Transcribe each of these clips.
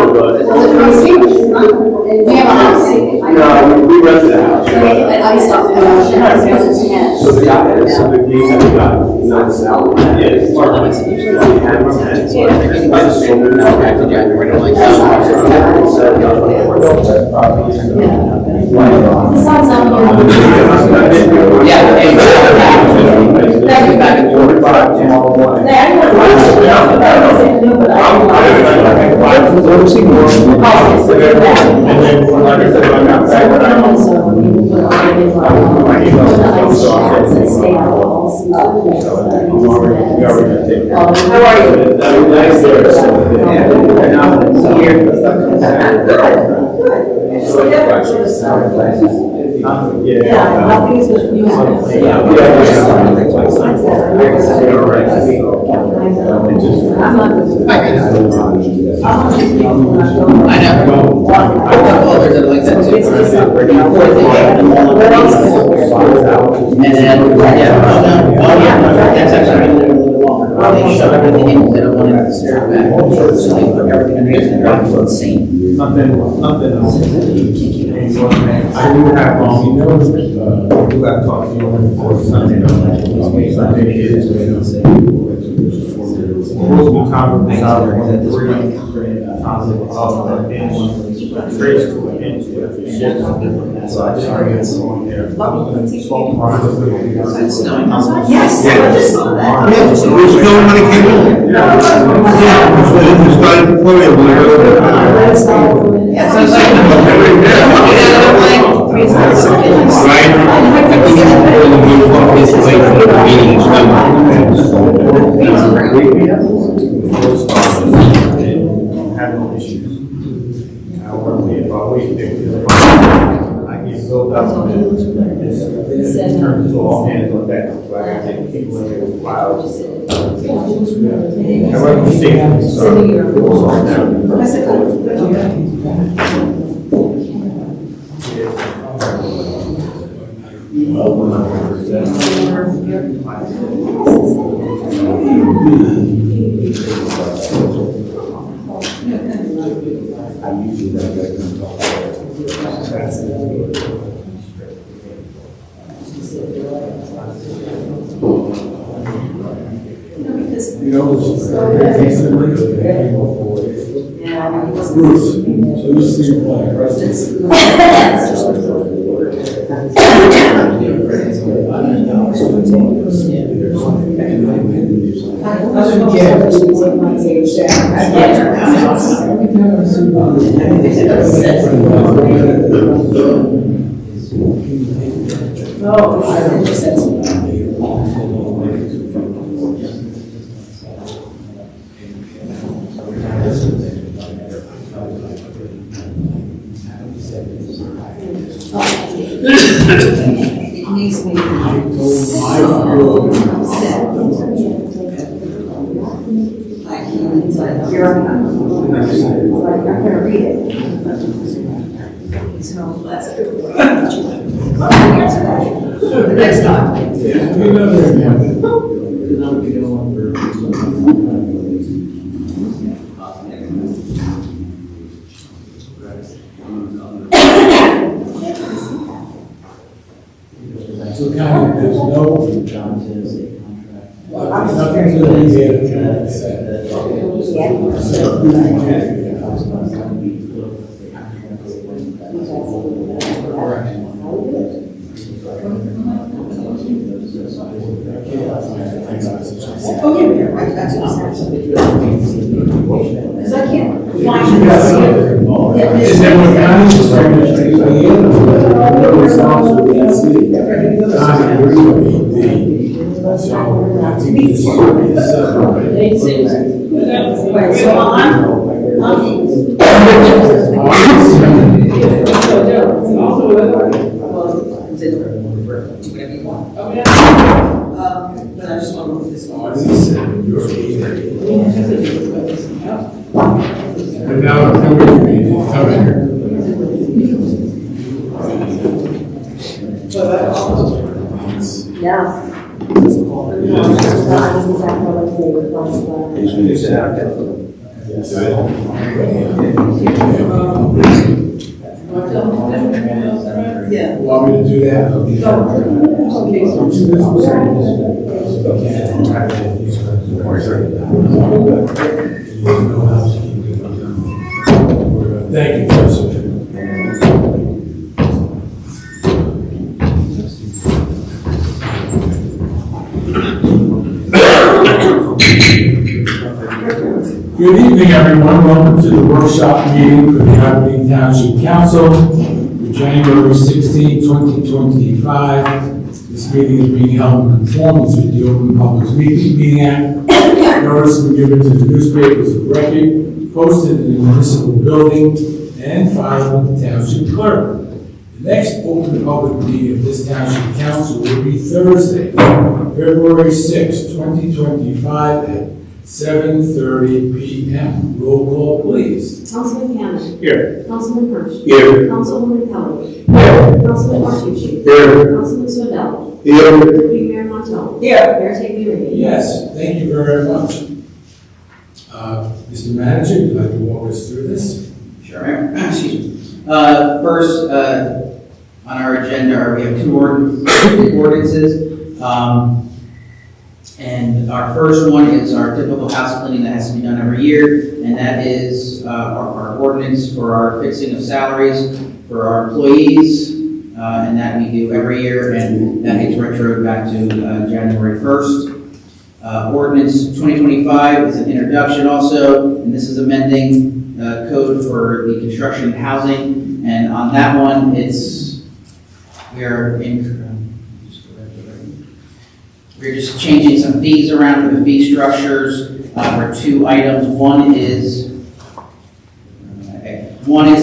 but. Was it from Steve? We have a house. No, we rented a house. I used to. So the guy, so the lease that we got, not salary. Yeah, it's part of it. I just sold it now. Besides, How are you? Nice That's actually they shut everything in, they don't want it to stare back. So they put everything underneath and drop it insane. Nothing else. I do have, we got to talk to you before Sunday. Sunday is. Supposed to be conference out on 3 times of trace to an inch. So I just already on there. yes, I just saw that. Yeah, so we should go when it came in. Yeah, it started before we were. Yeah, so it's like. Right? I think it's important to move on this way from the meetings. Have no issues. I work with, if I wait there, I get built up on it. It's turned into all hands on deck. So I gotta take people in there with files. I work with safety, so it goes on down. Bruce, so you see your plan, It makes me so upset. You're not gonna read it. So that's good. The next time. So kind of, there's no. Nothing's gonna be there to say. Oh, yeah, right, that's because I can't find it. Is that what county is trying to say? No responsibility. I agree with the. So I think it's. But I just want to move this one. And now, come here. Yeah. Yeah. Want me to do that? Thank you, Joseph. Good evening, everyone. Welcome to the workshop meeting for the Aberdeen Township Council for January 16, 2025. This meeting is being held in conformance with the Open Public Meeting Act. Notice was given to the newspapers of record, posted in the municipal building, and filed with the township clerk. The next open public meeting of this township council will be Thursday, February 6, 2025 at 7:30 p.m. Roll call, please. Councilman Cameron. Here. Councilman Hirsch. Here. Councilwoman Kelly. Here. Councilman Martucci. Here. Councilman Swindell. Here. Deputy Mayor Montal. Yeah. Mayor Tagliaferri. Yes, thank you very much. Mr. Manager, would you like to walk us through this? Sure, Mayor. Excuse me. First, on our agenda, we have two ordinances. And our first one is our typical house cleaning that has to be done every year, and that is our ordinance for our fixing of salaries for our employees, and that we do every year, and that gets retroed back to January 1st. Ordinance 2025 is an introduction also, and this is amending code for the construction and housing, and on that one, we're just changing some fees around for the fee structures for two items. One is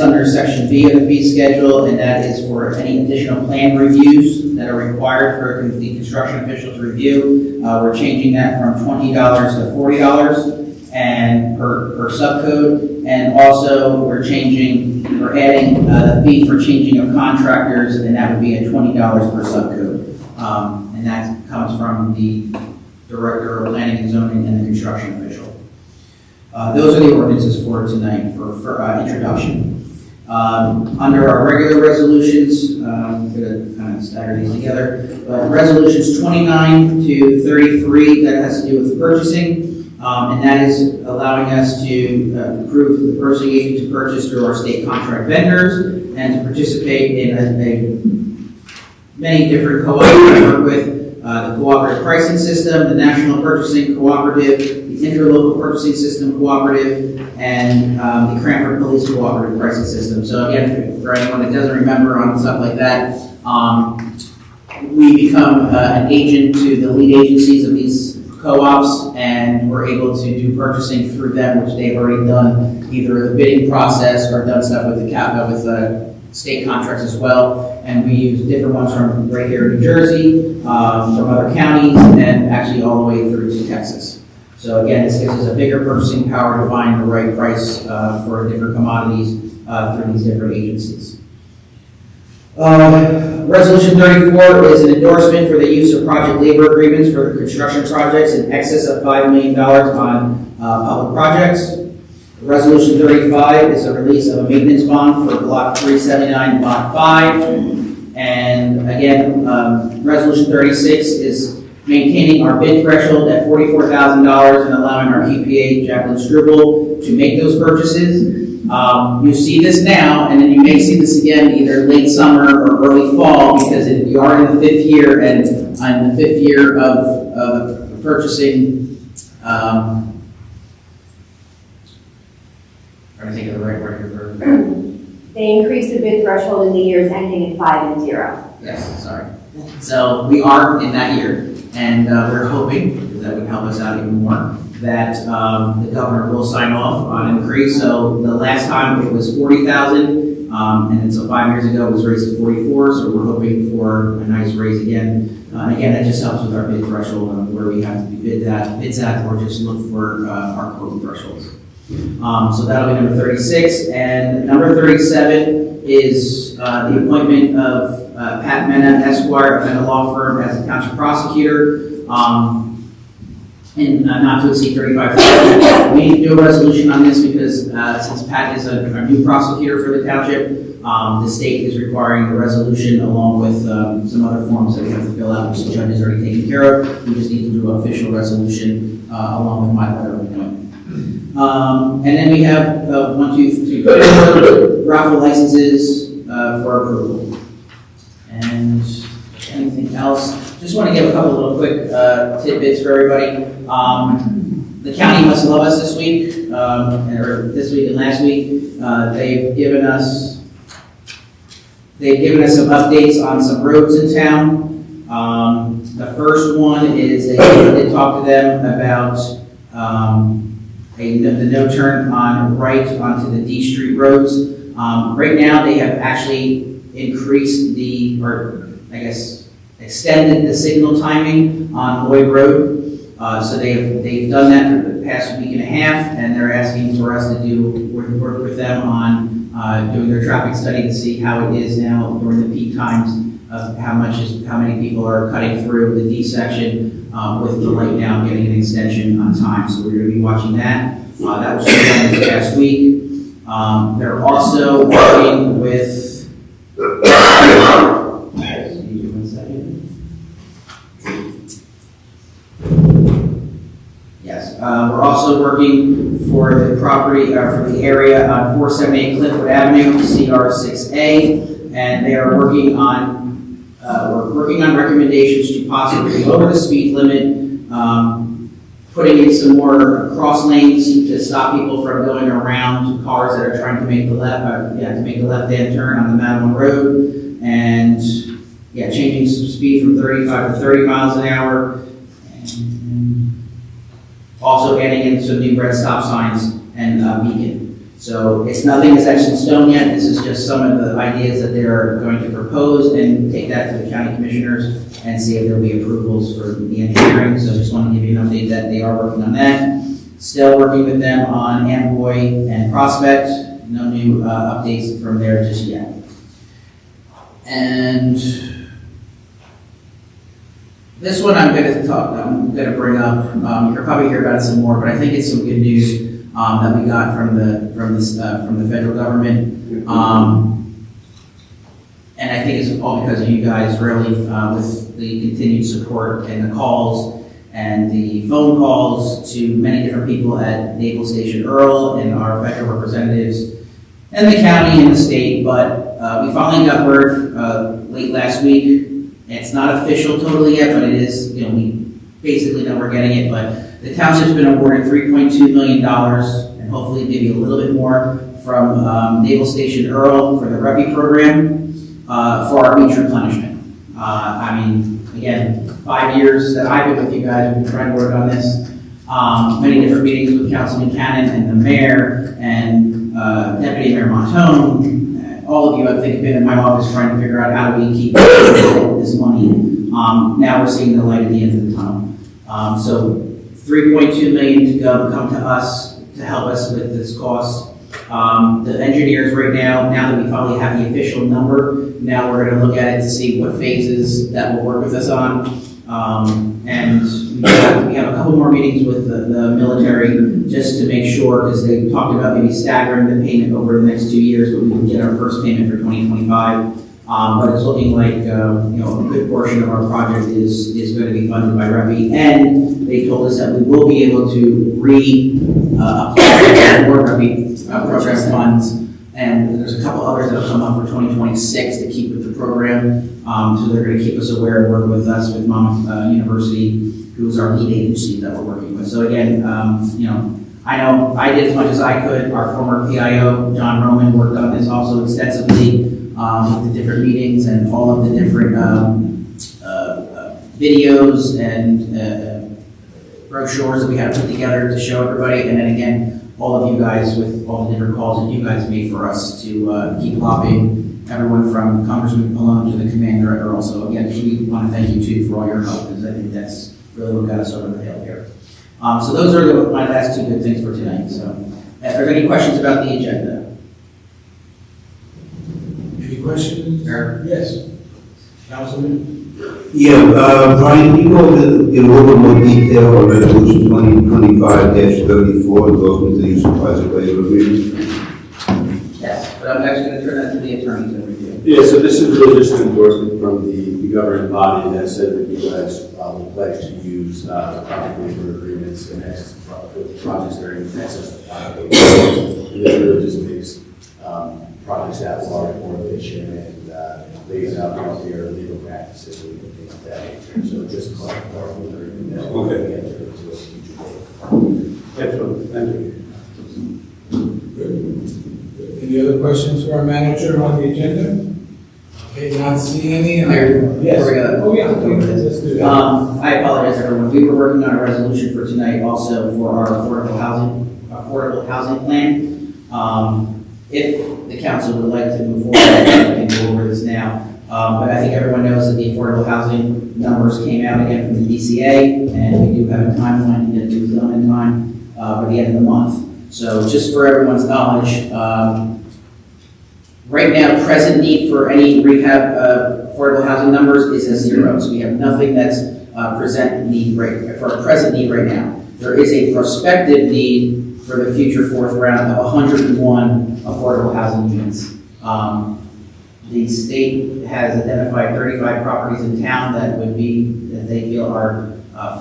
under section B of the fee schedule, and that is for any additional plan reviews that are required for the construction official to review. We're changing that from $20 to $40 and per subcode, and also we're adding the fee for changing of contractors, and that would be at $20 per subcode. And that comes from the Director of Planning and Zoning and the construction official. Those are the ordinances for tonight for introduction. Under our regular resolutions, I'm going to kind of stagger these together. Resolutions 29 to 33, that has to do with purchasing, and that is allowing us to approve the purchasing agent to purchase through our state contract vendors and to participate in many different co-ops we work with, the Cooperative Pricing System, the National Purchasing Cooperative, the Interlocal Purchasing System Cooperative, and the Cranford Police Cooperative Pricing System. So again, for anyone that doesn't remember on stuff like that, we become an agent to the lead agencies of these co-ops, and we're able to do purchasing through them, which they've already done either the bidding process or done stuff with the state contracts as well. And we use different ones from right here in New Jersey, from other counties, and actually all the way through to Texas. So again, this gives us a bigger purchasing power to find the right price for different commodities through these different agencies. Resolution 34 is an endorsement for the use of project labor agreements for construction projects in excess of $5 million on public projects. Resolution 35 is a release of a maintenance bond for Block 379, Lot 5. And again, Resolution 36 is maintaining our bid threshold at $44,000 and allowing our EPA, Jacqueline Struble, to make those purchases. You see this now, and then you may see this again either late summer or early fall, because we are in the fifth year, and I'm the fifth year of purchasing. Trying to think of the right word here. They increased the bid threshold in the years ending in 5 and 0. Yes, sorry. So we are in that year, and we're hoping, because that would help us out even more, that the governor will sign off on an increase. So the last time it was 40,000, and then so 5 years ago it was raised to 44. So we're hoping for a nice raise again. And again, that just helps with our bid threshold on where we have to be bids at, or just look for our quote thresholds. So that'll be number 36, and number 37 is the appointment of Pat Mena, Esquire, of Mena Law Firm as a township prosecutor. and not to exceed 35,000. We need to do a resolution on this because since Pat is a new prosecutor for the township, the state is requiring a resolution along with some other forms that we have to fill out, which the judge has already taken care of. We just need to do an official resolution along with my letter of appointment. And then we have 4 raffle licenses for approval. And anything else? Just want to give a couple little quick tidbits for everybody. The county must love us this week, or this week and last week. They've given us some updates on some roads in town. The first one is they did talk to them about the no turn on right onto the D Street roads. Right now, they have actually increased extended the signal timing on Lloyd Road. So they've done that for the past week and a half, and they're asking for us to work with them on doing their traffic study to see how it is now during the peak times of how many people are cutting through the D section with the light now getting an extension on time. So we're going to be watching that. That was done this past week. They're also working with. Yes, we're also working for the property, for the area on 478 Cliffwood Avenue, CR6A, and they are working on, we're working on recommendations to possibly lower the speed limit, putting in some more cross lanes to stop people from going around cars that are trying to make the left-hand turn on the Madeline Road, and changing some speed from 35 to 30 miles an hour. Also adding in some new red stop signs and beacon. So it's nothing that's etched in stone yet. This is just some of the ideas that they're going to propose and take that to the county commissioners and see if there'll be approvals for the engineering. So I just want to give you an update that they are working on that. Still working with them on Amboy and Prospect. No new updates from there just yet. And this one I'm going to bring up. You'll probably hear about it some more, but I think it's some good news that we got from the federal government, and I think it's all because of you guys, really, with the continued support and the calls and the phone calls to many different people at Naval Station Earl and our federal representatives and the county and the state. But we finally got word late last week. It's not official totally yet, but it is, we basically know we're getting it, but the township's been awarded $3.2 million, and hopefully maybe a little bit more from Naval Station Earl for the REPI program for our beach replenishment. Again, 5 years that I've been with you guys, we've been trying to work on this. Many different meetings with Councilman Cannon and the mayor and Deputy Mayor Montone. All of you, I think, have been in my office trying to figure out how do we keep this money. Now we're seeing the light at the end of the tunnel. So $3.2 million to come to us to help us with this cost. The engineers right now that we finally have the official number, now we're going to look at it to see what phases that will work with us on. And we have a couple more meetings with the military just to make sure, because they talked about maybe staggering the payment over the next 2 years, but we can get our first payment for 2025. But it's looking like a good portion of our project is going to be funded by REPI, and they told us that we will be able to apply for REPI program funds. And there's a couple others that will come up for 2026 to keep with the program. So they're going to keep us aware and work with us with Monmouth University, who's our lead agency that we're working with. So again, I know I did as much as I could. Our former PIO, John Roman, worked on this also extensively with the different meetings and all of the different videos and brochures that we had to put together to show everybody. And then again, all of you guys with all the different calls that you guys made for us to keep lobbying everyone from Congressman Malone to the commander at Earl. So again, we want to thank you too for all your help, because I think that's really what got us over the hill here. So those are my last 2 good things for tonight. So if there are any questions about the agenda. Any questions? Sure. Yes. Councilman? Yeah, Brian, can you go into, in a little bit more detail on resolution 2025-34, endorsement to the use of project labor agreement? Yes, but I'm actually going to turn that to the attorney to review. Yeah, so this is really just an endorsement from the governing body that said that you guys will pledge to use project labor agreements in excess of projects that are in excess of 5 acres. And this really just makes projects that large more efficient and lays out healthier legal practices and things of that nature. So just clarifying with the agreement that we'll enter into a future date. Excellent, thank you. Good. Any other questions for our manager on the agenda? Okay, not seeing any. Mayor, Yes. before we go- Oh, yeah, okay, let's do that. I apologize, everyone. We were working on a resolution for tonight also for our affordable housing plan. If the council would like to move forward, we can go over this now. But I think everyone knows that the affordable housing numbers came out again from the DCA, and we do have a timeline to get things done in time by the end of the month. So just for everyone's knowledge, right now, present need for any rehab affordable housing numbers is a 0. So we have nothing that's present need right now. There is a prospective need for the future fourth round of 101 affordable housing units. The state has identified 35 properties in town that they feel are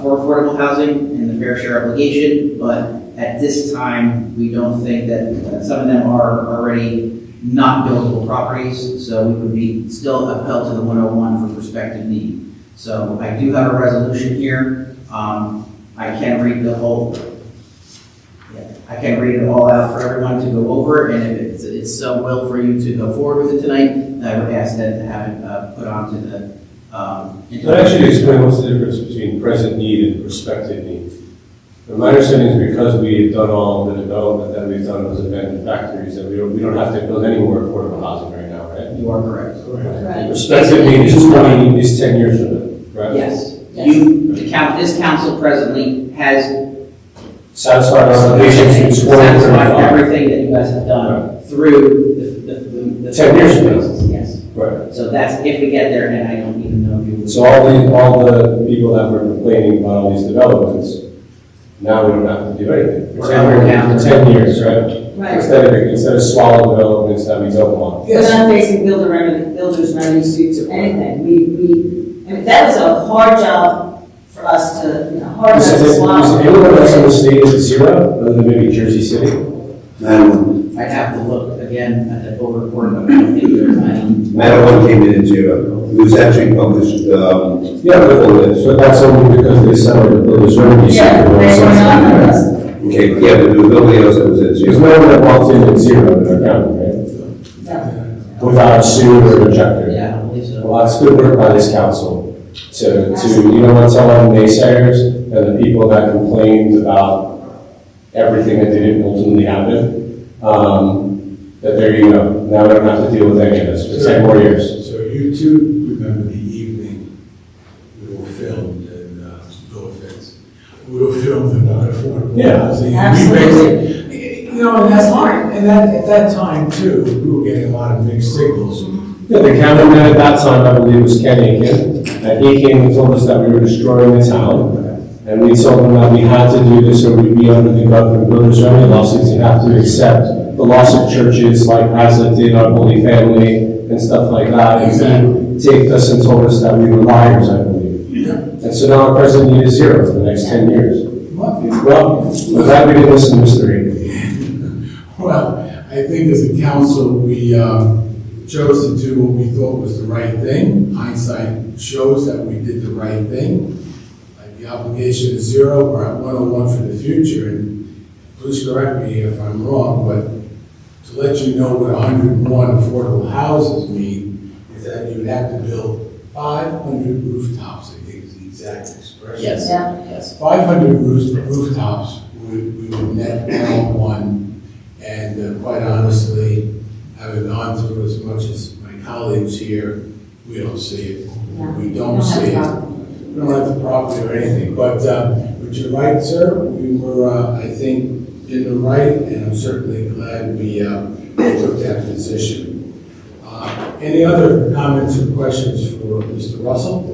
for affordable housing and the fair share obligation, but at this time, we don't think that some of them are already not buildable properties, so we would be still upheld to the 101 for prospective need. So I do have a resolution here. I can read the whole, I can read it all out for everyone to go over, and if it's so will for you to go forward with it tonight, I would ask that to have it put onto the. That actually explain what's the difference between present need and prospective need. My understanding is because we've done all the development that we've done those abandoned factories, that we don't have to build any more affordable housing right now, right? You are correct. Right. Prospective need is 10 years from now, right? Yes. Yes. This council presently has Satisfied our obligations in 2035. satisfied everything that you guys have done through the 10 years from now. phases, yes. Right. So that's if we get there, and I don't even know if you. So all the people that were complaining about all these developments, now we don't have to do anything. We're down. For 10 years, right? Right. Instead of swallow developments that we don't want. We're not facing builders remedy suits or anything. I mean, that was a hard job for us to, hard Is job to swallow. anyone else in the state at 0, other than maybe Jersey City? Madam, I'd have to look again at the full report, but I don't think there's any. Madam came in at 0. It was actually published, Yeah, but that's only because they settled the builders remedy. Yeah, they were not on us. okay, yeah, but there was nobody else that was at There's 0. no one that walked in at 0 in our county, right? No. Without a suit or rejected. Yeah, I don't believe so. Well, that's good work by this council to tell our naysayers and the people that complained about everything that didn't ultimately happen, that there you go. Now we don't have to deal with any of this for 10 more years. So you too remember the evening we were filmed and, no offense, we were filmed about affordable Yeah. housing. Absolutely. And that's hard. And at that time too, we were getting a lot of mixed signals. Yeah, the cameraman at that time, I believe, was Ken Aiken, and he came and told us that we were destroying the town. And we told him that we had to do this or we'd be under the government builders remedy lawsuits. You have to accept the loss of churches like Hazlitt did on Holy Family and stuff like that. And he taped us and told us that we were liars, I believe. And so now our present need is 0 for the next 10 years. Well, I'm glad we didn't listen to Mr. Reed. Well, I think as a council, we chose to do what we thought was the right thing. Hindsight shows that we did the right thing. Like the obligation is 0, we're at 101 for the future. And please correct me if I'm wrong, but to let you know what 101 affordable houses mean is that you would have to build 500 rooftops, I think is the exact expression. Yes, Yeah. yes. 500 rooftops, we would net 101. And quite honestly, having gone through as much as my colleagues here, we don't see it. No, We we don't don't have see a it. problem. We don't have the property or anything. But you're right, sir. We were, I think, in the right, and I'm certainly glad we took that position. Any other comments or questions for Mr. Russell?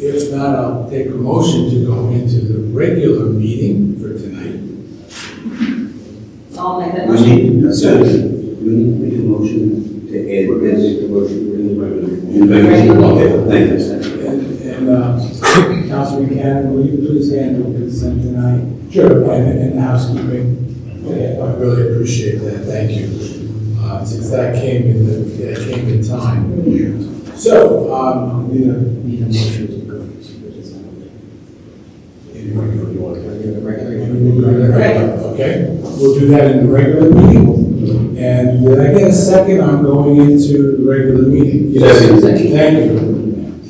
If not, I'll take a motion to go into the regular meeting for tonight. I'll make that We motion. need, we need to make a motion to add this. Okay, thank you. And Councilman Cannon, will you please handle consent tonight? Sure. And housekeeping. Yeah, I really appreciate that, thank you. Since that came in time. So, Need a motion to go. Okay, we'll do that in the regular meeting. And did I get a second on going into the regular meeting? Second. Thank you.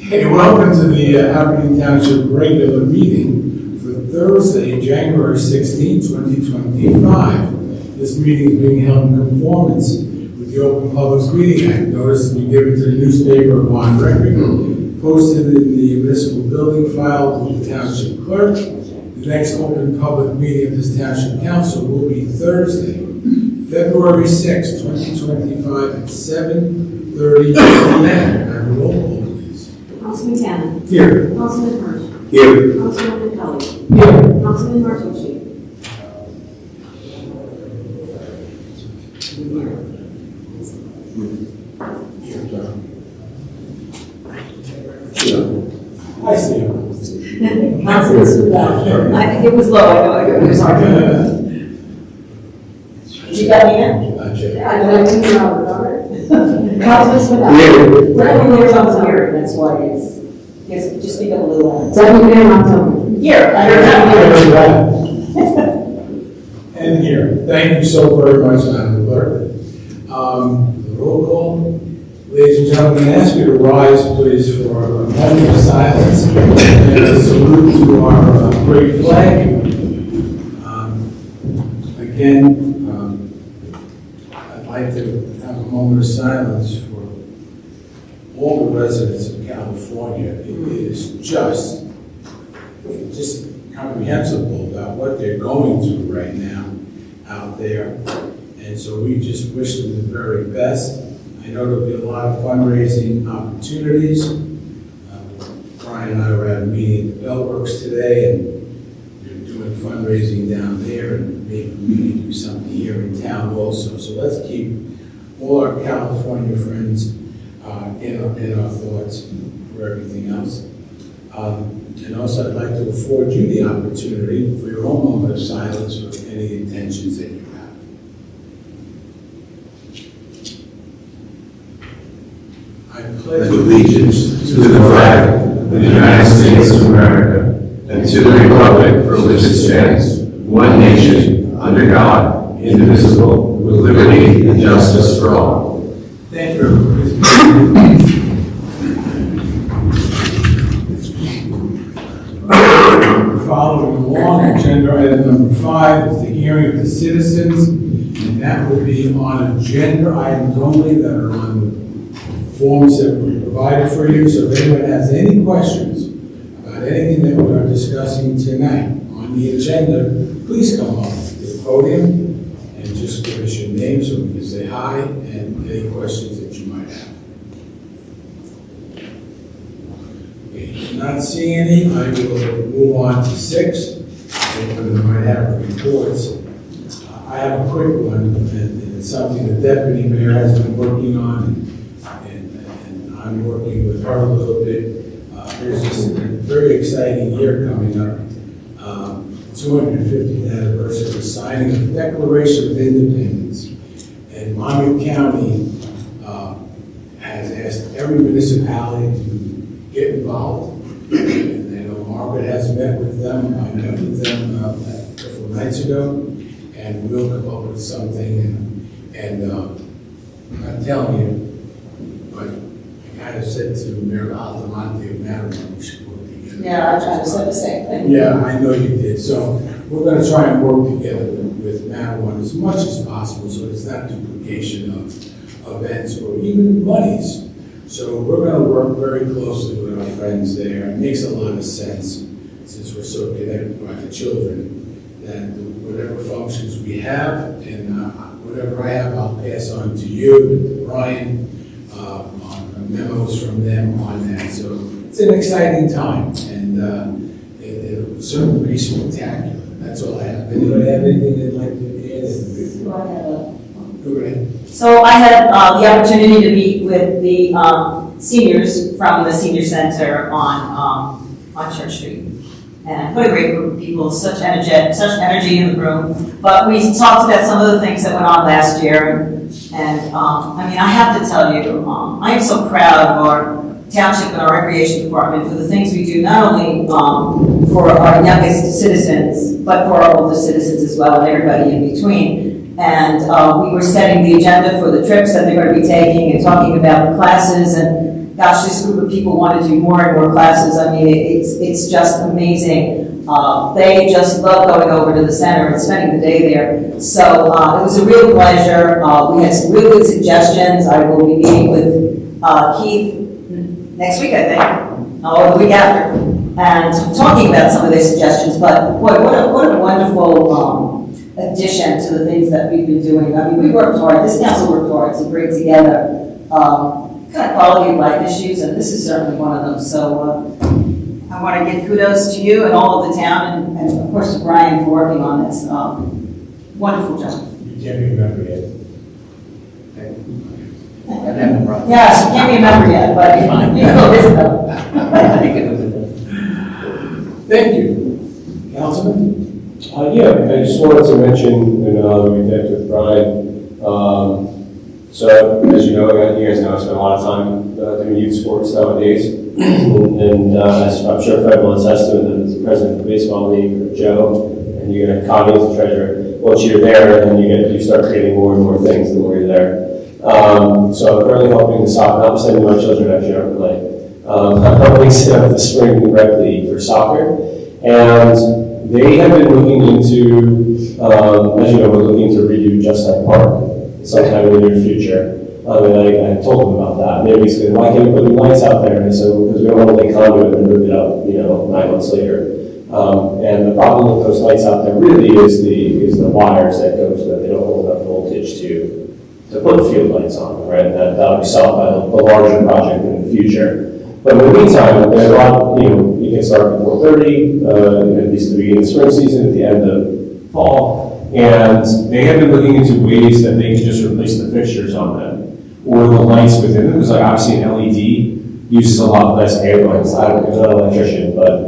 Hey, welcome to the Aberdeen Township regular meeting for Thursday, January 16, 2025. This meeting is being held in conformance with the Open Public Meeting Act. Notice to be given to the newspaper upon record, posted in the municipal building, filed with the township clerk. The next open public meeting of this township council will be Thursday, February 6, 2025 at 7:30 p.m. Have a roll call, please. Councilman Cannon. Here. Councilman Hirsch. Here. Councilwoman Kelly. Here. Councilman Martucci. I see you. Councilman Swindell. I think it was low, I know, it was hard. You got me in? Not yet. I know, I think you're on the number. Councilman Swindell. Let me hear something here, that's why it's, yes, just speak up a little louder. Here, I heard that. And here, thank you so very much, Madam Clerk. The roll call, ladies and gentlemen, I ask you to rise, please, for a moment of silence and a salute to our great flag. Again, I'd like to have a moment of silence for all the residents of California. It is just comprehensible about what they're going through right now out there. And so we just wish them the very best. I know there'll be a lot of fundraising opportunities. Brian and I were at a meeting at Bellworks today, and they're doing fundraising down there, and maybe we can do something here in town also. So let's keep all our California friends in our thoughts for everything else. And also, I'd like to afford you the opportunity for your own moment of silence for any intentions that you have. I pledge allegiance to the flag of the United States of America and to the republic for which it stands, one nation, under God, indivisible, with liberty and justice for all. Thank you. Following along, agenda item number 5 is the hearing of the citizens, and that will be on agenda items only that are on the forms that we provided for you. So if anyone has any questions about anything that we are discussing tonight on the agenda, please come up to the podium and just give us your name so we can say hi and any questions that you might have. Not seeing any, I will move on to 6. Anyone that might have reports. I have a quick one, and it's something the deputy mayor has been working on, and I'm working with her a little bit. There's this very exciting year coming up, 250th anniversary of the signing of the Declaration of Independence. And Monmouth County has asked every municipality to get involved. And I know Margaret has met with them. I met with them a couple of nights ago, and we'll come up with something. And I'm telling you, but I kind of said to Mayor Altamonte of Matterhorn, we should work together. Yeah, I tried to say the same thing. Yeah, I know you did. So we're going to try and work together with Matterhorn as much as possible, so it's not duplication of events or even monies. So we're going to work very closely with our friends there. It makes a lot of sense, since we're so connected by the children, that whatever functions we have and whatever I have, I'll pass on to you, and to Brian, on memos from them on that. So it's an exciting time, and it will certainly be spectacular. That's all I have. Anybody have anything they'd like to add? Go ahead. So I had the opportunity to meet with the seniors from the senior center on Church Street. And what a great group of people, such energy in the room. But we talked about some of the things that went on last year. And I mean, I have to tell you, I am so proud of our township and our recreation department for the things we do, not only for our youngest citizens, but for our oldest citizens as well, and everybody in between. And we were setting the agenda for the trips that they're going to be taking and talking about the classes. And gosh, this group of people want to do more and more classes. I mean, it's just amazing. They just love going over to the center and spending the day there. So it was a real pleasure. We had some really good suggestions. I will be meeting with Keith next week, I think, or the week after, and talking about some of their suggestions. But boy, what a wonderful addition to the things that we've been doing. I mean, we worked hard. This council worked hard to bring together kind of quality of life issues, and this is certainly one of them. So I want to give kudos to you and all of the town, and of course to Brian for working on this. Wonderful job. You can't remember yet. Yes, you can't remember yet, but you know this though. Thank you. Councilman? Yeah, I just wanted to mention, we met with Brian. So, as you know, you guys know, I spend a lot of time doing youth sports nowadays. And as I'm sure Fred will attest to, as the president of the baseball league, Joe, and you get Connie as the treasurer. Once you're there, then you start creating more and more things the more you're there. So I'm currently helping the soccer, I'm sending my children actually out to play. I'm helping set up the spring rec league for soccer. And they have been looking into, as you know, we're looking to redo Just Like Park sometime in the near future. And I told them about that. Maybe he said, why can't we put new lights out there? And I said, well, because we don't want to lay conduit and move it up, 9 months later. And the problem with those lights out there really is the wires that go to them. They don't hold enough voltage to put field lights on, right? That'll be solved by the larger project in the future. But in the meantime, there's a lot, you can start at 4:30, at least at the beginning of the spring season, at the end of fall. And they have been looking into ways that they can just replace the fixtures on them or the lights within them. Because obviously an LED uses a lot less air. I'm not an electrician, but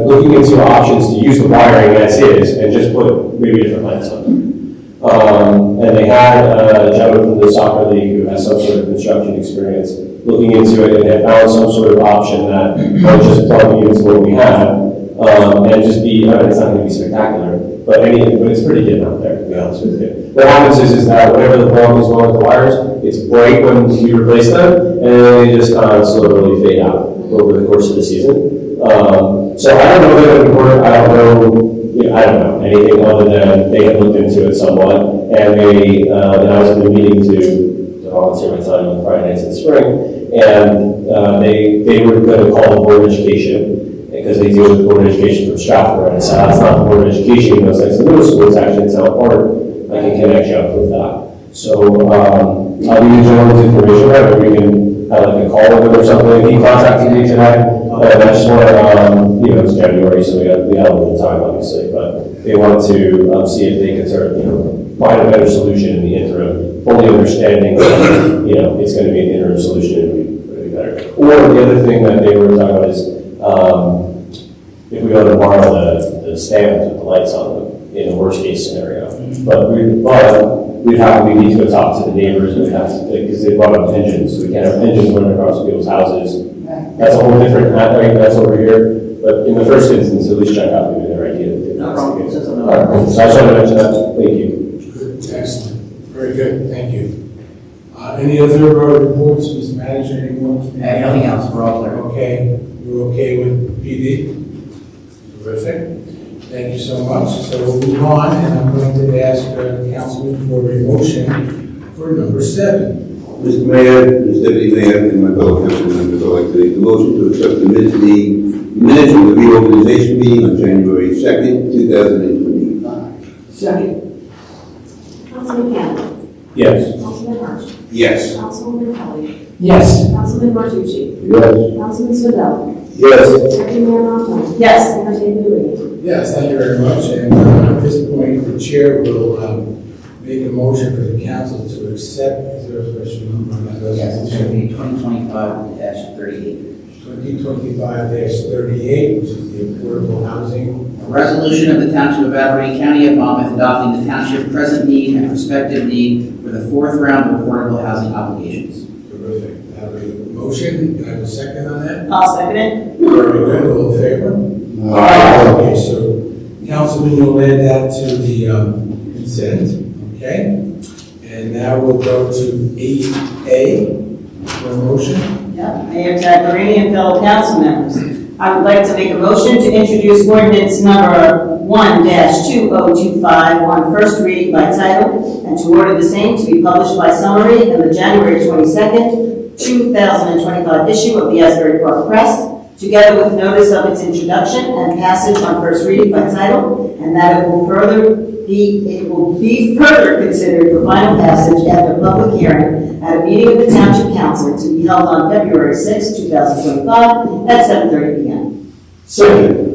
looking into options to use the wiring as is and just put maybe different lights on them. And they had a gentleman from the soccer league who has some sort of construction experience looking into it, and they found some sort of option that would just plug into what we have and just be, it's not going to be spectacular, but it's pretty dim out there, to be honest with you. What happens is that whenever the bulb is going with the wires, it's bright when you replace them, and they just kind of slowly fade out over the course of the season. So I don't know if it would work. I don't know anything other than they had looked into it somewhat, and I was in the meeting to volunteer my time on Friday nights in the spring, and they were going to call the Board of Education because they deal with the Board of Education from Stratford, and I said that's not the Board of Education. Those things, the middle school is actually in South Park. I can connect you up with that. So I'll give you gentleman's information, right? We can have like a call with him or something. He contacted me today. And I just wanted, it's January, so we got a little time, obviously, but they wanted to see if they could sort of, find a better solution in the interim, fully understanding that, it's going to be an interim solution and it'll be better. Or the other thing that they were talking about is, if we go to borrow the stands with the lights on them, in the worst case scenario. But we need to go talk to the neighbors, because they brought up engines, so we can't have engines running across people's houses. That's a whole different, that's over here, but in the first instance, at least check out maybe their idea. No problem. So I just wanted to mention that. Thank you. Excellent. Very good. Thank you. Any other reports, Mr. Manager, anyone? Nothing else, we're all clear. Okay, we're okay with PD? Terrific. Thank you so much. So we'll move on, and I'm going to ask the councilman for a motion for number 7. Mr. Mayor, Mr. Deputy Mayor, and my fellow council members, I'd like to make the motion to accept the minutes from the reorganization meeting on January 2nd, 2025. Second. Councilman Campbell. Yes. Councilman Hirsch. Yes. Councilwoman Kelly. Yes. Councilman Martucci? Yes. Councilman Swindell? Yes. Deputy Mayor Montal? Yes. Mayor Taylor? Yes, thank you very much. And at this point, the chair will make a motion for the council to accept, is there a special number on that Yes, it's resolution? going to be 2025-38. 2025-38, which is the affordable housing. A resolution of the Township of Aberdeen, County of Monmouth, adopting the township's present need and prospective need for the fourth round of affordable housing obligations. Terrific. I have a motion, can I have a second on that? I'll second it. Very good, all in favor? Okay, so Councilman will add that to the consent, okay? And now we'll go to 8A for a motion. Yeah, Mayor Taglerini and fellow council members, I would like to make a motion to introduce ordinance number 1-2025 on first reading by title and to order the same to be published by summary in the January 22nd, 2025 issue of the Asbury Park Press, together with notice of its introduction and passage on first reading by title, and that it will be further considered for final passage after public hearing at a meeting of the Township Council to be held on February 6, 2025 at 7:30 p.m. Second.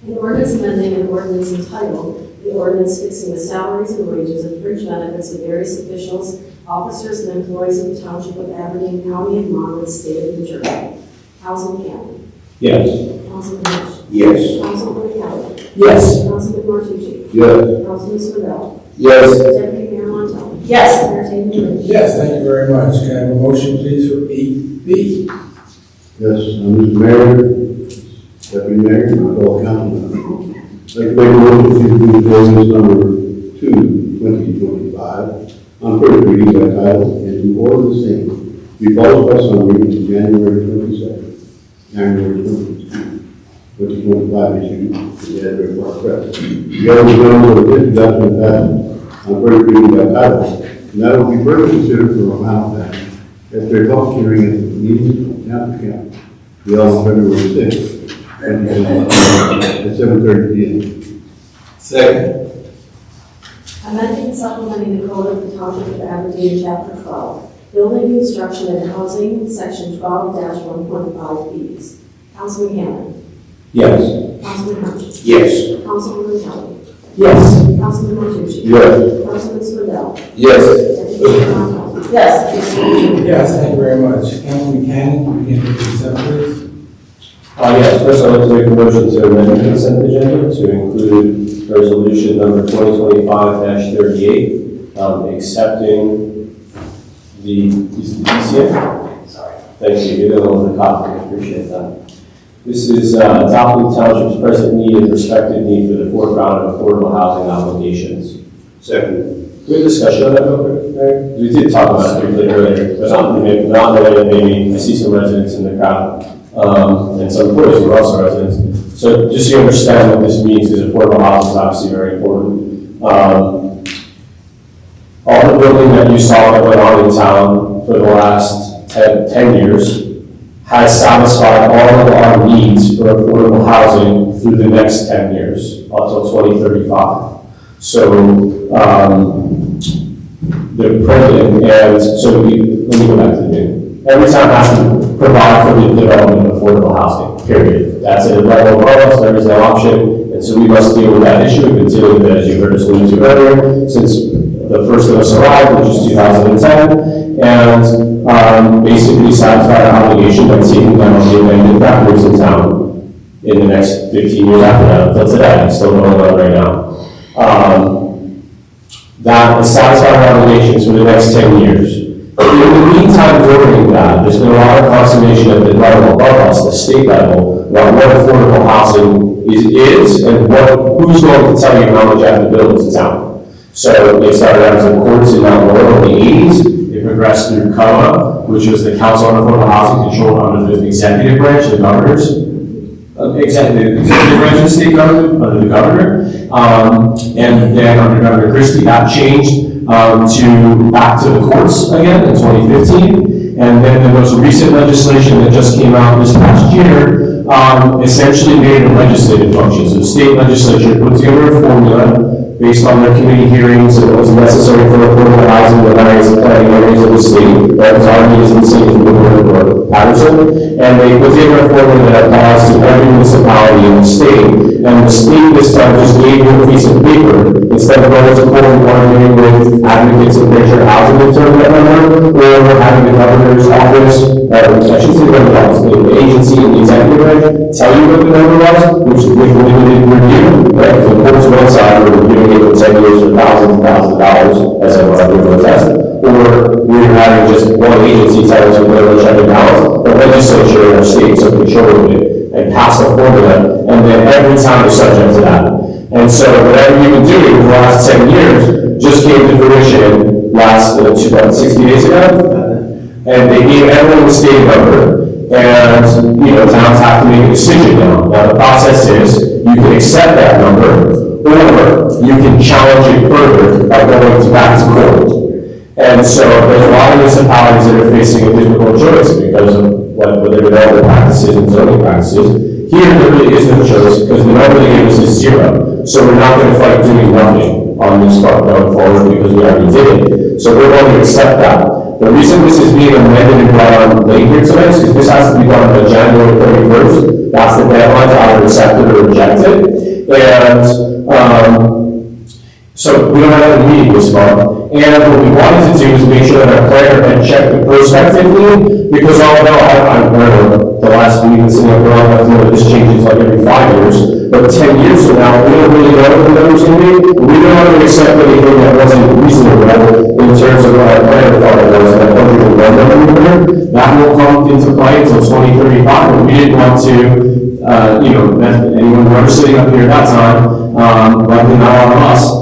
An ordinance amending an ordinance entitled, the ordinance fixing the salaries and wages and fringe benefits of various officials, officers, and employees of the Township of Aberdeen, County of Monmouth, State of New Jersey. Councilman Cannon. Yes. Councilman Nash. Yes. Councilman Kelly. Yes. Councilman Martucci. Yes. Councilman Swindell. Yes. Deputy Mayor Montal. Yes. Mayor Taylor. Yes, thank you very much. Can I have a motion, please, for 8B? Yes, Mr. Mayor, Deputy Mayor, and my fellow council members. I'd like to make a motion to introduce ordinance number 2/2025 on first reading by title and to order the same be published by summary in January 22nd, January 2025 issue of the Asbury Park Press. Together with notice of introduction and passage on first reading by title, and that will be further considered for a final passage after a public hearing at the meeting of Township Council, be held on February 6th, 2025 at 7:30 p.m. Second. Amending and supplementing the Code of the Township of Aberdeen, Chapter 12, Building, Construction, and Housing, Section 12-1.5 fees. Councilman Cannon. Yes. Councilman Nash. Yes. Councilman Kelly. Yes. Councilman Martucci. Yes. Councilman Swindell. Yes. Deputy Mayor Montal. Yes. Yes, thank you very much. Councilman Cannon, you can consent, please. Yes, first I'd like to make a motion to amend the consent agenda to include resolution number 2025-38, accepting the DCF. Sorry. Thank you, you're the one with the copy, I appreciate that. This is adopting the township's present need and prospective need for the fourth round of affordable housing obligations. Second. Good discussion on that, real quick, Mary? We did talk about it briefly earlier, but not related, maybe, I see some residents in the crowd, and some employees who are also residents. So just so you understand what this means, because affordable housing is obviously very important. All the building that you saw that went on in town for the last 10 years has satisfied all of our needs for affordable housing through the next 10 years, until 2035. So, the president, and so let me go back to the beginning. Every town has to provide for the development of affordable housing, period. That's at a level above us, there is no option, and so we must deal with that issue. We've been dealing with it, as you heard us allude to earlier, since the first of us arrived, which is 2010, and basically satisfy our obligation by taking down the abandoned factories in town in the next 15 years after that, until today, it's still going on right now. That is satisfying our obligations for the next 10 years. In the meantime, during that, there's been a lot of consternation at the level above us, the state level, about what affordable housing is and who's going to tell you how much you have to build in town. So it started out as a courts in Mount Laurel in the 80s. It progressed through COA, which was the Council on Affordable Housing, controlled under the executive branch, the governor's executive branch of the state government, under the governor. And then under Governor Christie, that changed back to the courts again in 2015. And then there was a recent legislation that just came out this past year, essentially made it a legislative function. So the state legislature put together a formula based on their committee hearings, it was necessary for affordable housing in the various planning areas of the state, that was our needs in the city of Woodward or Patterson, and they put together a formula that applies to every municipality in the state, and the state this time just gave you a piece of paper, instead of going to court and arguing with advocates of fair housing to determine that number, or having the governor's office, I should say the governor's office, the agency and the executive branch, tell you what the number was, which with limited review, right? So the court's one side, we're reviewing it for 10 years for thousands and thousands of dollars, as a test, or we're having just one agency tell us we're going to check it out, the legislature in our state took control of it and passed a formula, and then every time you're subject to that. And so whatever you've been doing for the last 10 years just came to fruition last 60 days ago. And they gave everyone the state number, and, towns have to make a decision now. Now, the process is, you can accept that number, or you can challenge it further by going back to court. And so there's a lot of municipalities that are facing a difficult choice because of what their development practices and zoning practices. Here, there really is no choice because the number they gave us is 0. So we're not going to fight doing nothing on this front going forward because we already did it. So we're going to accept that. The reason this is being amended and brought on late here tonight is because this has to be done by January 31st. That's the deadline to either accept it or reject it. And so we don't have a meeting this month. And what we wanted to do is make sure that our planner had checked it prospectively, because although I remember the last meeting sitting up around, I know that this changes like every 5 years, but 10 years from now, we don't really know what the numbers going to be. We don't want to accept anything that wasn't reasonable in terms of what our planner thought it was, and that 101 number. That will come into play until 2035, but we didn't want to, anyone who was sitting up here at that time, likely not all of us,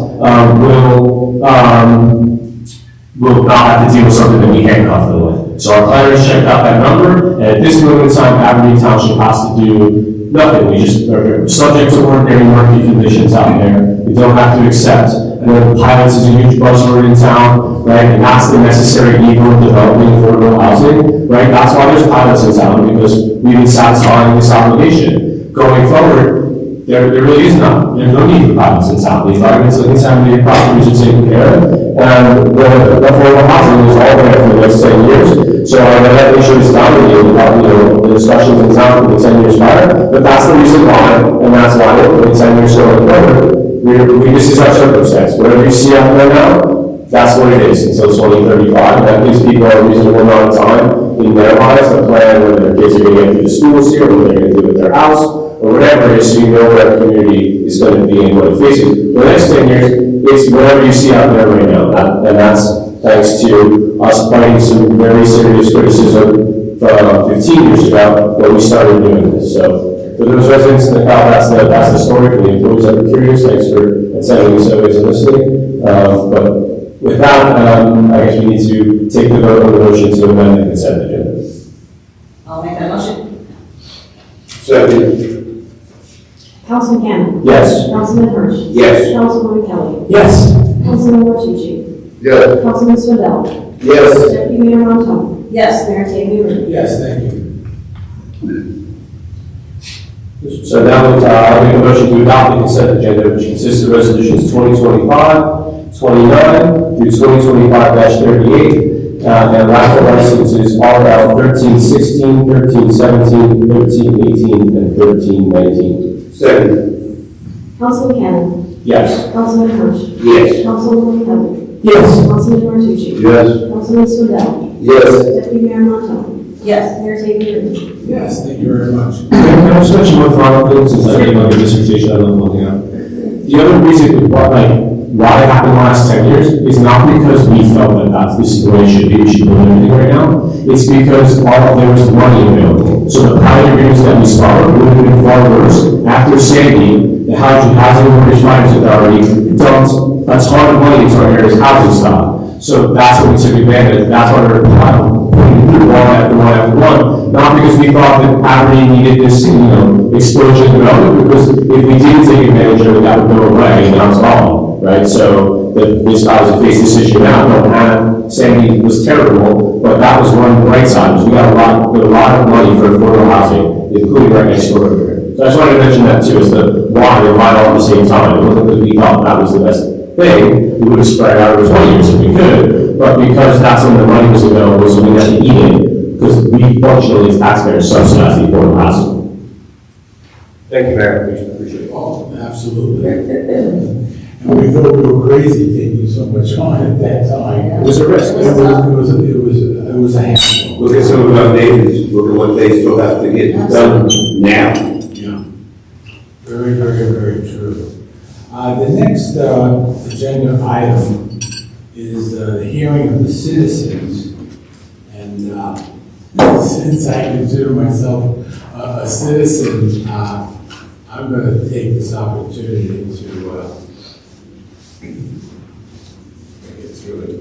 will not have to deal with something that we handcuffed them with. So our planners checked out that number, and at this moment in time, Aberdeen Township has to do nothing. We just are subject to ordinary market conditions out there. We don't have to accept. I know pilots is a huge buzzword in town, right? And that's the necessary evil of developing affordable housing, right? That's why there's pilots in town, because we've been satisfying this obligation. Going forward, there really is none. There's no need for pilots in town. The environments in town, the properties are taken care of, and the affordable housing is all there for the next 10 years. So I'm going to make sure it's dominated about, the discussions in town for the 10 years prior, but that's the reason why, and that's why for the 10 years going forward, this is our circumstance. Whatever you see out there now, that's what it is until 2035. That gives people a reasonable amount of time in their lives to plan when their kids are going to get through the schools here, what they're going to do with their house, or whatever it is, so you know where our community is going to be and what it faces. For the next 10 years, it's whatever you see out there right now. And that's thanks to us fighting some very serious criticism 15 years ago when we started doing this. So for those residents in the crowd, that's the story. For the employees that are curious, thanks for attending these surveys and listening. But with that, I guess we need to take the vote on the motion to amend the consent agenda. I'll make that motion. Second. Councilman Cannon. Yes. Councilman Hirsch. Yes. Councilwoman Kelly. Yes. Councilman Martucci. Yes. Councilman Swindell. Yes. Deputy Mayor Montal. Yes. Mayor Taylor. Yes, thank you. So now I'll make a motion to adopt the consent agenda, which consists of resolutions 2025, 29 through 2025-38. And raffle licenses RL 1316, 1317, 1318, and 1319. Second. Councilman Cannon. Yes. Councilman Hirsch. Yes. Councilwoman Kelly. Yes. Councilman Martucci. Yes. Councilman Swindell. Yes. Deputy Mayor Montal. Yes. Mayor Taylor. Yes, thank you very much. Can I just mention one final thing, since I gave my dissertation, I don't know looking up. The other reason why it happened the last 10 years is not because we felt that this is the way it should be, we should build everything right now. It's because there was money available. So the pilot agreements that we started would have been far worse. After Sandy, the Housing Workers Finance Authority dumped a ton of money into our area's housing stock. So that's what we took advantage of. That's why we're putting through one after one after one. Not because we thought that Aberdeen needed this, explosion of development, because if we didn't take advantage of it, that would go away, and that's all, right? So this guys who face this issue now don't have, Sandy was terrible, but that was one bright side, because we got a lot of money for affordable housing, including right next door here. So I just wanted to mention that too, as to why they might all at the same time. It wasn't because we thought that was the best thing, we would have spread it out over 20 years if we could, but because that's when the money was available, so we had to eat it, because we fortunately as taxpayers subsidized the affordable housing. Thank you, Mayor, I appreciate it. Oh, absolutely. And we thought we were crazy taking so much on at that time. It was a risk. It was a handful. Look at some of our neighbors, look at what they still have to get done now. Yeah. Very, very, very true. The next agenda item is the hearing of the citizens. And since I consider myself a citizen, I'm going to take this opportunity to get through it.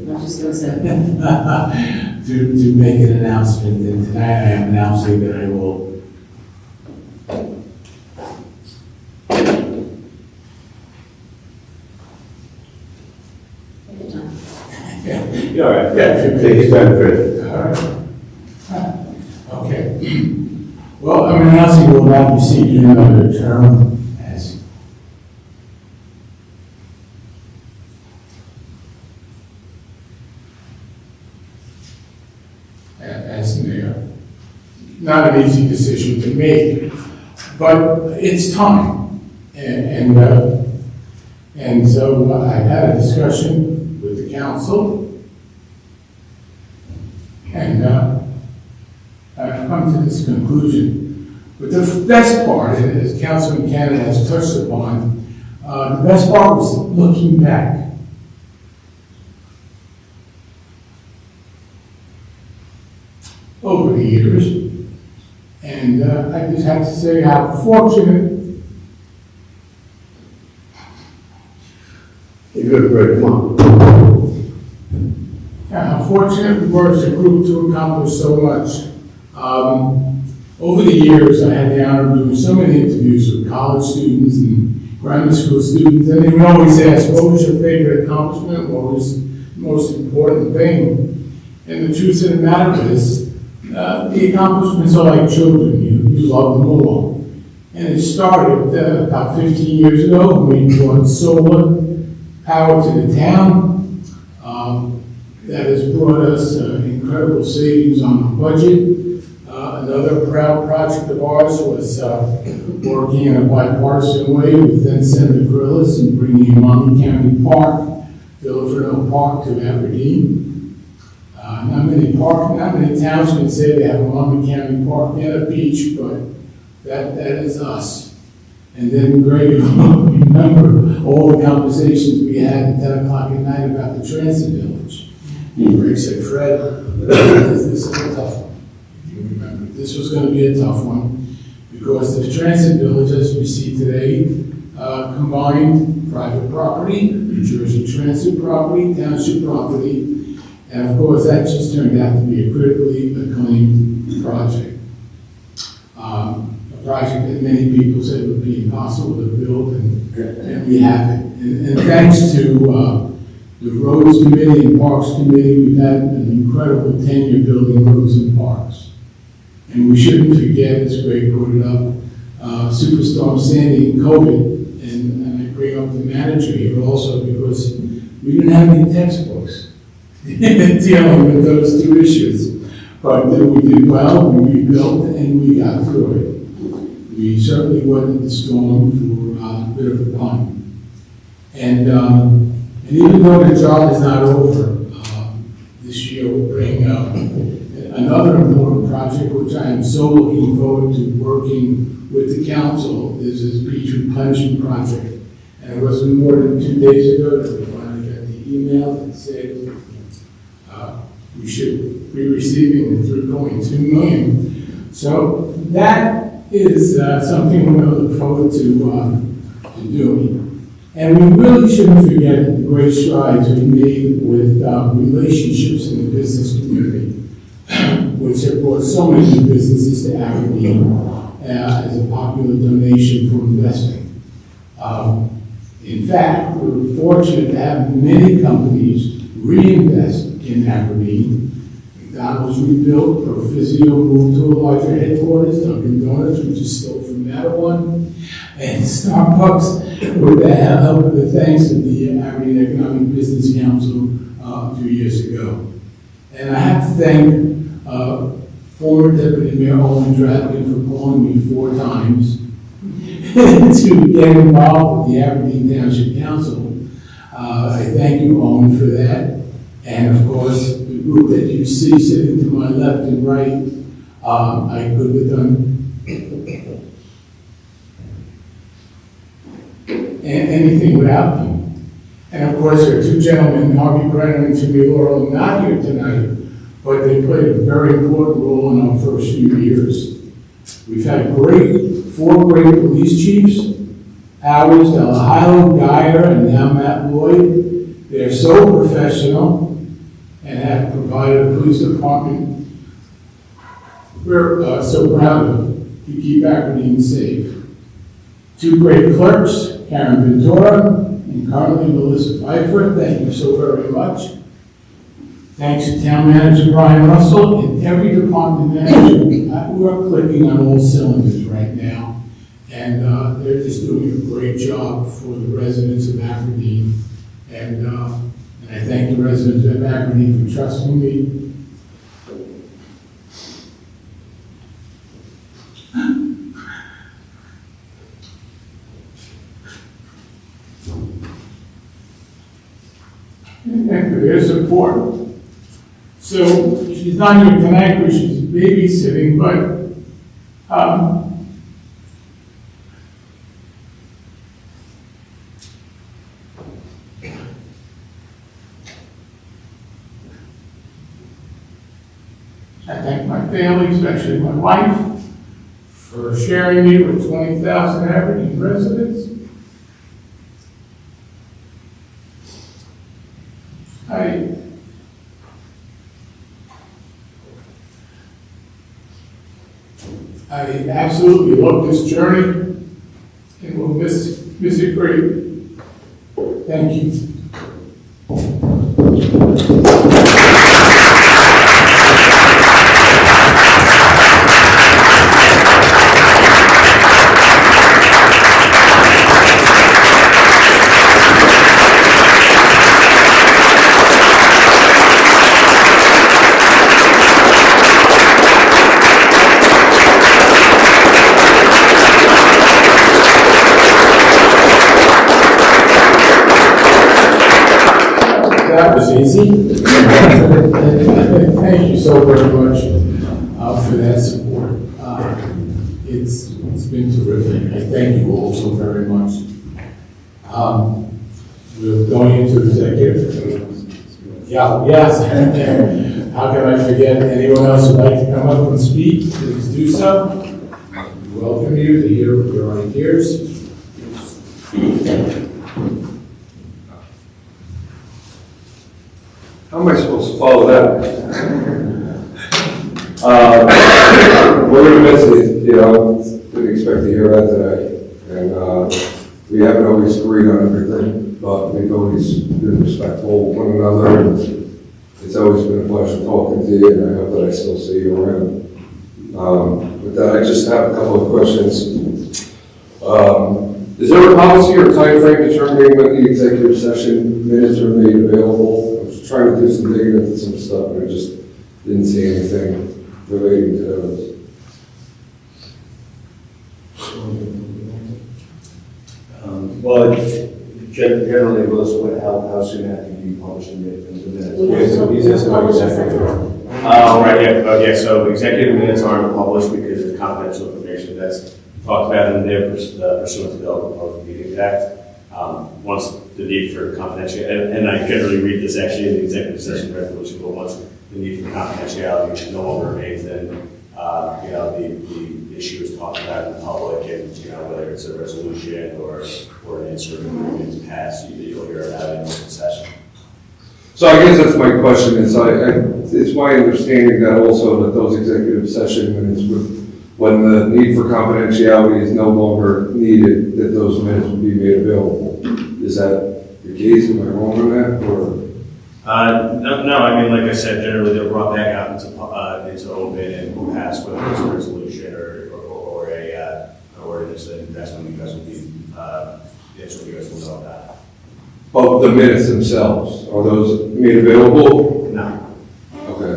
I'm just gonna say. To make an announcement, and tonight I am announcing that I will Yeah, all right, yeah, take your time first. Okay. Well, I'm announcing you will not be seeking another term as mayor. Not an easy decision to make, but it's time. And so I had a discussion with the council, and I've come to this conclusion. But the best part, as Councilman Canada has touched upon, the best part was looking back. Over the years, and I just have to say how fortunate. You're good, Fred, come on. How fortunate we were as a group to accomplish so much. Over the years, I had the honor of doing so many interviews with college students and grammar school students, and they would always ask, what was your favorite accomplishment? What was the most important thing? And the truth of the matter is, the accomplishments are like children. You love them all. And it started about 15 years ago when we brought solar power to the town. That has brought us incredible savings on the budget. Another proud project of ours was working in a bipartisan way with then Senator Grillis and bringing Monmouth County Park, Villafreno Park to Aberdeen. Not many towns can say they have a Monmouth County Park and a beach, but that is us. And then Greg, you remember all the conversations we had at 10 o'clock at night about the transit village. And Greg said, Fred, this is a tough one. You remember, this was going to be a tough one because the transit village, as we see today, combined private property, New Jersey Transit property, township property, and of course, that just turned out to be a critically acclaimed project. A project that many people said would be impossible to build, and we have it. And thanks to the Roads Committee and Parks Committee, we've had an incredible tenure building roads and parks. And we shouldn't forget, as Greg brought it up, Superstorm Sandy and COVID, and I bring up the manager here also because we didn't have any textbooks dealing with those two issues. But we did well, we rebuilt, and we got through it. We certainly weathered the storm for a bit of a pun. And even though the job is not over, this year we'll bring another important project, which I am so looking forward to working with the council. This is beach replenishment project. And it wasn't more than 2 days ago that we finally got the email that said we should be receiving the $3.2 million. So that is something we're going to look forward to doing. And we really shouldn't forget the great strides we made with relationships in the business community, which have brought so many new businesses to Aberdeen as a popular donation for investing. In fact, we're fortunate to have many companies reinvest in Aberdeen. McDonald's rebuilt, Prophysio moved to a larger headquarters, Dunkin' Donuts, which is still from that one. and Starbucks with the help of the thanks of the Aberdeen Economic Business Council a few years ago. And I have to thank former Deputy Mayor Owen Dratkin for calling me 4 times to get involved with the Aberdeen Township Council. I thank you, Owen, for that. And of course, the group that you see sitting to my left and right, I could have done anything without them. And of course, there are 2 gentlemen, Harvey Brenner and Timmy Laurel, not here tonight, but they played a very important role in our first few years. We've had 4 great police chiefs, Howard, Delahilo, Geyer, and now Matt Lloyd. They're so professional and have provided a police department we're so proud of to keep Aberdeen safe. 2 great clerks, Karen Ventura and currently Melissa Pfeiffer. Thank you so very much. Thanks to Town Manager Brian Russell and every department manager. We're clicking on all cylinders right now, and they're just doing a great job for the residents of Aberdeen. And I thank the residents of Aberdeen for trusting me. And for their support. So she's not here tonight because she's babysitting, but I thank my family, especially my wife, for sharing me with 20,000 Aberdeen residents. I absolutely love this journey and will miss it greatly. Thank you. That was easy. Thank you so very much for that support. It's been terrific. I thank you all so very much. We're going into executive. Yes. How can I forget? Anyone else who'd like to come up and speak, please do so. We welcome you to hear your ideas. How am I supposed to follow that? We're going to miss it, didn't expect to hear that today. And we haven't always agreed on everything, but we've always been respectful of one another. And it's always been a pleasure talking to you, and I hope that I still see you around. With that, I just have a couple of questions. Is there a policy or time frame determining when the executive session minutes are made available? Trying to do some digging into some stuff, and I just didn't see anything relating to those. Well, generally, Melissa, how soon after you publish the minutes? Oh, right, yeah, so executive minutes aren't published because it's confidential information that's talked about in there pursuant to the Open Public Meetings Act. Once the need for confidentiality, and I generally read this actually in the executive session resolution, but once the need for confidentiality no longer remains, then, the issue is talked about in the public, and, whether it's a resolution or an answer agreement is passed, you'll hear about it in open session. So I guess that's my question, is it's my understanding that also that those executive session minutes when the need for confidentiality is no longer needed, that those minutes will be made available. Is that the case? Am I wrong on that? Or? No, I mean, like I said, generally they're brought back out into open and passed, whether it's a resolution or an ordinance, and that's when you guys will be it, so you guys will know that. Of the minutes themselves, are those made available? No. Okay.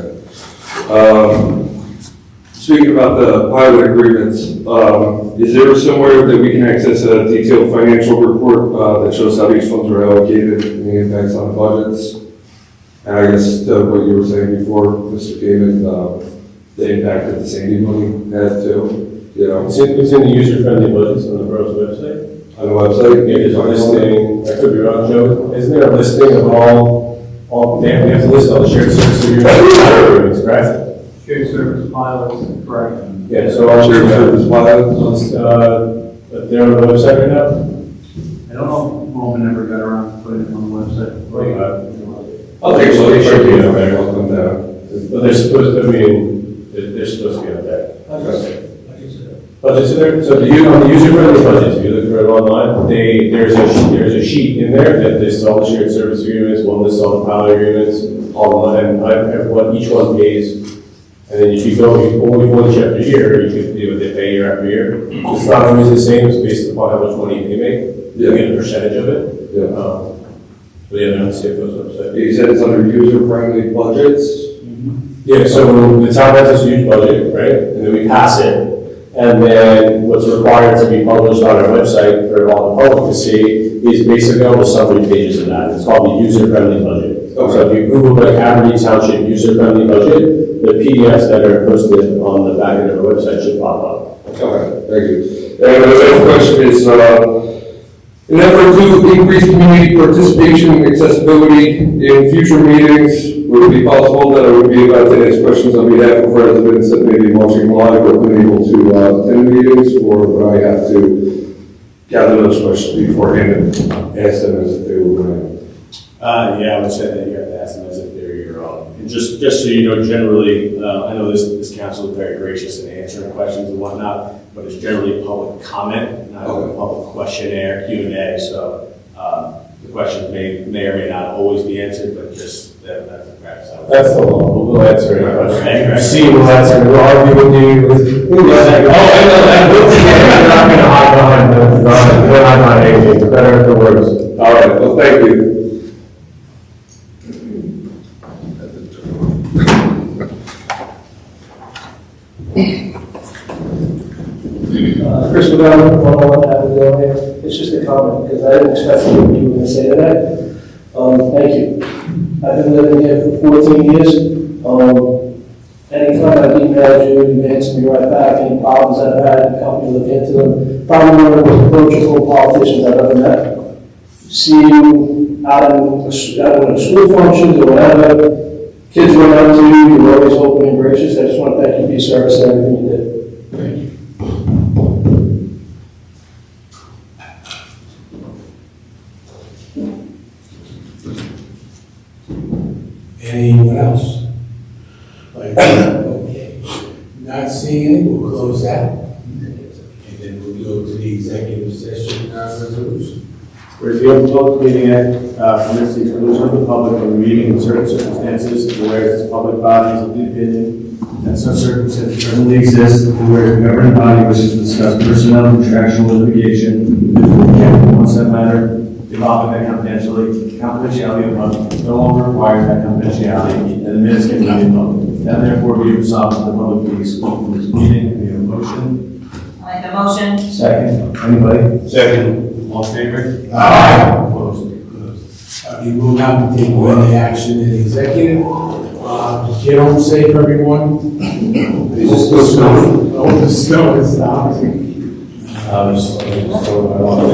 Speaking about the pilot agreements, is there somewhere that we can access a detailed financial report that shows how these funds are allocated and the impacts on budgets? And I guess what you were saying before, Mr. David, the impact that the Sandy money had too, you know, It's in the user-friendly budgets on the borough's website. on the website? Yeah, there's a listing, I could be wrong, Joe, isn't there a listing of all, they have to list all the shared service agreements, correct? Shared service pilots, correct. Yeah, so all Shared service pilots, they're on the website right now? I don't know if Roman ever got around to putting it on the website. I'll take a look, it should be on there. I'll come down. But they're supposed to, they're supposed to be on there. Okay. Budgets in there, so on the user-friendly budgets, if you look for it online, there's a sheet in there that lists all the shared service agreements, one lists all the pilot agreements, and what each one pays. And then if you go, if you only one chapter a year, you can do what they pay year after year. It's not always the same, it's based upon how much money they make, you get a percentage of it. Yeah. But yeah, they're on the CFO's website. You said it's under user-friendly budgets? Yeah, so the town has this huge budget, right? And then we pass it. And then what's required to be published on our website for all the public to see is basically all the summary pages of that. It's called the user-friendly budget. Okay. So if you Google the Aberdeen Township user-friendly budget, the PDFs that are posted on the back end of our website should pop up. Okay, thank you. And the next question is, in an effort to increase community participation and accessibility in future meetings, would it be possible that I would be able to ask questions on behalf of residents that may be watching live or unable to attend meetings, or would I have to gather those questions beforehand and ask them as if they were mine? Yeah, I would say that you have to ask them as if they're your own. And just so you know, generally, I know this council is very gracious in answering questions and whatnot, but it's generally public comment, not a public questionnaire, Q&A. So the questions may or may not always be answered, but just that's the practice. That's the law. We'll answer any question. See, we'll answer. We'll argue with you. I know that. We're not going to hide behind them. We're not behind anything. It's better for words. All right, well, thank you. Chris McDonald, 101 Avenue here. It's just a comment, because I didn't expect you were going to say that. Thank you. I've been living here for 14 years. Anytime I've emailed you, you answer me right back. Any problems I've had, help me look into them. Probably one of the most approachable politicians I've ever met. See you out in school functions or whatever. Kids run up to you, you're always open and gracious. I just want to thank you for your service and everything you did. Thank you. Anyone else? Okay. Not seeing any, we'll close that. And then we'll go to the executive session resolution. Whereas the open public meeting act permits the exclusion of the public from the meeting in certain circumstances, and whereas this public body is of the opinion that such circumstances presently exist, and whereas the governing body wishes to discuss personnel, contractual litigation, once that matter involving that confidentiality of the public no longer requires that confidentiality, and the minutes can be made public. Now therefore be resolved that the public be excluded from this meeting. We have a motion. I make a motion. Second. Anybody? Second. All in favor? Aye. Opposed? We will not be taking any action in executive. Get home safe, everyone. Is it still snowing? Oh, the snow is stopping. So I want to